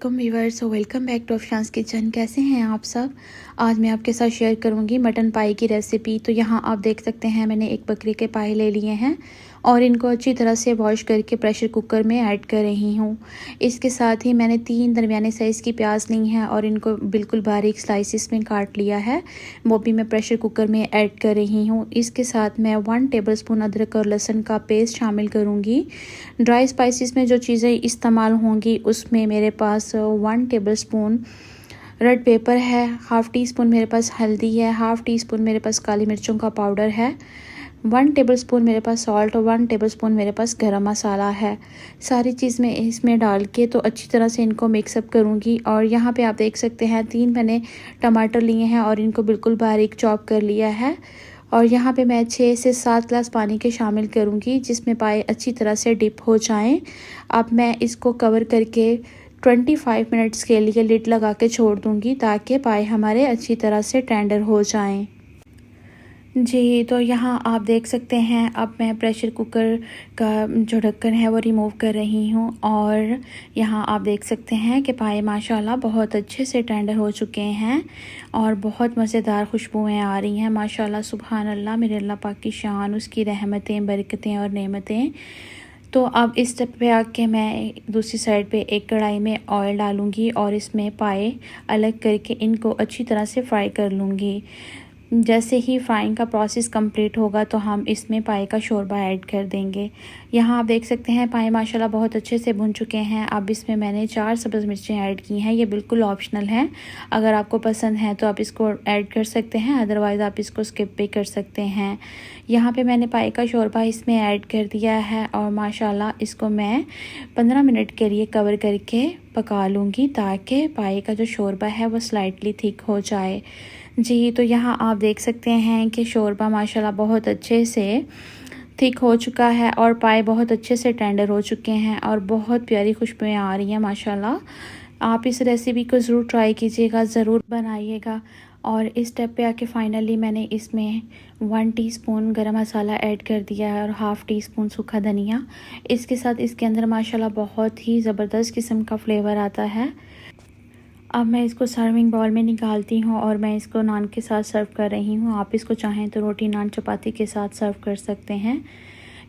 अस्सलाम viewers, welcome back to Afshan's kitchen. कैसे हैं आप सब। आज मैं आपके साथ शेयर करूंगी मटन पाई की रेसिपी। तो यहाँ आप देख सकते हैं मैंने एक बकरी के पाए ले लिए हैं और इनको अच्छी तरह से वॉश करके प्रेशर कुकर में ऐड कर रही हूँ। इसके साथ ही मैंने 3 दरमियाने साइज़ की प्याज ली हैं और इनको बिल्कुल बारीक स्लाइसिस में काट लिया है, वो भी मैं प्रेशर कुकर में ऐड कर रही हूँ। इसके साथ मैं 1 टेबलस्पून अदरक और लहसुन का पेस्ट शामिल करूँगी। ड्राई स्पाइसेस में जो चीज़ें इस्तेमाल होंगी उसमें मेरे पास 1 टेबलस्पून रेड पेपर है, हाफ़ टी स्पून मेरे पास हल्दी है, हाफ़ टी स्पून मेरे पास काली मिर्चों का पाउडर है, 1 टेबलस्पून मेरे पास सॉल्ट और 1 टेबलस्पून मेरे पास गरम मसाला है। सारी चीज़ मैं इसमें डाल के तो अच्छी तरह से इनको मिक्सअप करूँगी। और यहाँ पे आप देख सकते हैं 3 मैंने टमाटर लिए हैं और इनको बिल्कुल बारीक चॉप कर लिया है। और यहाँ पे मैं 6 से 7 ग्लास पानी के शामिल करूँगी जिसमें पाए अच्छी तरह से डिप हो जाएं। अब मैं इसको कवर करके 25 मिनट्स के लिए लिड लगा के छोड़ दूँगी ताकि पाए हमारे अच्छी तरह से टेंडर हो जाएं। जी, तो यहाँ आप देख सकते हैं अब मैं प्रेशर कुकर का जो ढक्कन है वो रिमूव कर रही हूँ और यहाँ आप देख सकते हैं कि पाए माशाल्लाह बहुत अच्छे से टेंडर हो चुके हैं और बहुत मज़ेदार खुशबुएँ आ रही हैं माशाल्लाह। सुभान अल्लाह, मेरे अल्लाह पाक की शान, उसकी रहमतें, बरकतें और नेमतें। तो अब इस स्टेप पे आके मैं दूसरी साइड पे एक कढ़ाई में ऑयल डालूँगी और इसमें पाए अलग करके इनको अच्छी तरह से फ्राई कर लूँगी। जैसे ही फ्राइंग का प्रोसेस कंप्लीट होगा तो हम इसमें पाए का शोरबा ऐड कर देंगे। यहाँ आप देख सकते हैं पाए माशाल्लाह बहुत अच्छे से भुन चुके हैं। अब इसमें मैंने 4 सब्ज़ मिर्चें ऐड की हैं, ये बिल्कुल ऑप्शनल है। अगर आपको पसंद है तो आप इसको ऐड कर सकते हैं, अदरवाइज़ आप इसको स्किप भी कर सकते हैं। यहाँ पे मैंने पाए का शोरबा इसमें ऐड कर दिया है और माशाल्लाह इसको मैं 15 मिनट के लिए कवर करके पका लूँगी ताकि पाए का जो शोरबा है वो स्लाइटली थिक हो जाए। जी, तो यहाँ आप देख सकते हैं कि शोरबा माशाल्लाह बहुत अच्छे से थिक हो चुका है और पाए बहुत अच्छे से टेंडर हो चुके हैं और बहुत प्यारी खुशबुएं आ रही हैं माशाल्लाह। आप इस रेसिपी को ज़रूर ट्राई कीजिएगा, ज़रूर बनाइएगा। और इस स्टेप पे आके फाइनली मैंने इसमें 1 टीस्पून गरम मसाला ऐड कर दिया है और हाफ़ टी स्पून सूखा धनिया। इसके साथ इसके अंदर माशाल्लाह बहुत ही ज़बरदस्त किस्म का फ्लेवर आता है। अब मैं इसको सर्विंग बाउल में निकालती हूँ और मैं इसको नान के साथ सर्व कर रही हूँ। आप इसको चाहें तो रोटी, नान, चपाती के साथ सर्व कर सकते हैं।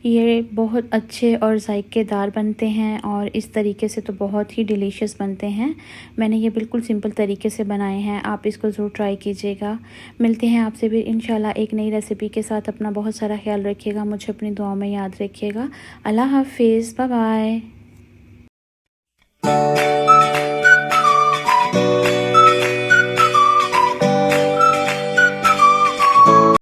ये बहुत अच्छे और जायकेदार बनते हैं और इस तरीके से तो बहुत ही डिलीशियस बनते हैं। मैंने ये बिल्कुल सिंपल तरीके से बनाए हैं, आप इसको ज़रूर ट्राई कीजिएगा। मिलते हैं आपसे भी इंशाल्लाह एक नई रेसिपी के साथ। अपना बहुत सारा ख्याल रखिएगा, मुझे अपनी दुआओं में याद रखिएगा। अल्लाह हाफिज़, बाय बाय।